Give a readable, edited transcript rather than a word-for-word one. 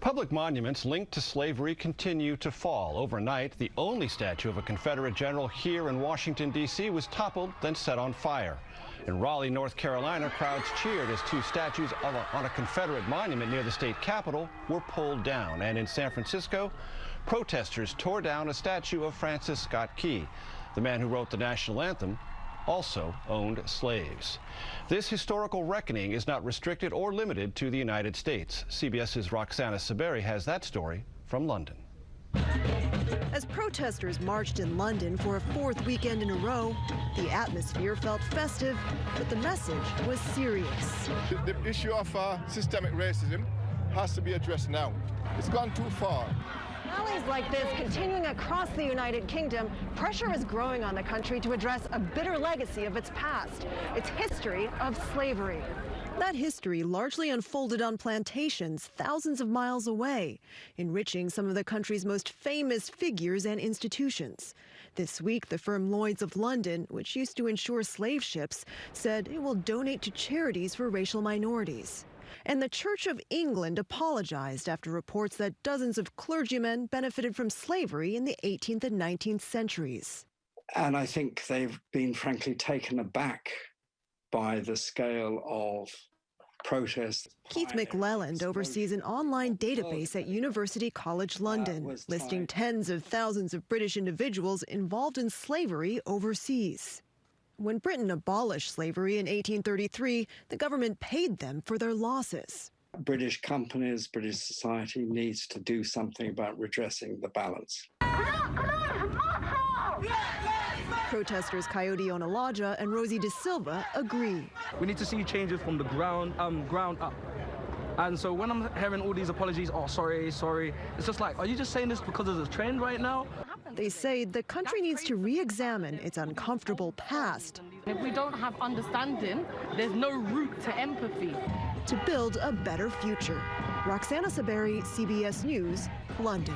Public monuments linked to slavery continue to fall. Overnight, the only statue of a Confederate general here in Washington, D.C. was toppled, then set on fire. In Raleigh, North Carolina, crowds cheered as two statues on a Confederate monument near the state capitol were pulled down. And in San Francisco, protesters tore down a statue of Francis Scott Key, the man who wrote the national anthem, also owned slaves. This historical reckoning is not restricted or limited to the United States. CBS's Roxana Saberi has that story from London. As protesters marched in London for a fourth weekend in a row, the atmosphere felt festive, but the message was serious. The issue of systemic racism has to be addressed now. It's gone too far. Rallies like this continuing across the United Kingdom, pressure is growing on the country to address a bitter legacy of its past, its history of slavery. That history largely unfolded on plantations thousands of miles away, enriching some of the country's most famous figures and institutions. This week, the firm Lloyd's of London, which used to insure slave ships, said it will donate to charities for racial minorities. And the Church of England apologized after reports that dozens of clergymen benefited from slavery in the 18th and 19th centuries. And I think they've been frankly taken aback by the scale of protests. Keith McClelland oversees an online database at University College London, listing tens of thousands of British individuals involved in slavery overseas. When Britain abolished slavery in 1833, the government paid them for their losses. British companies, British society needs to do something about redressing the balance. Protesters Coyote Onalaja and Rosie De Silva agree. We need to see changes from the ground up. And so when I'm hearing all these apologies, oh, sorry, it's just like, are you just saying this because of the trend right now? They say the country needs to re-examine its uncomfortable past. If we don't have understanding, there's no route to empathy. To build a better future. Roxana Saberi, CBS News, London.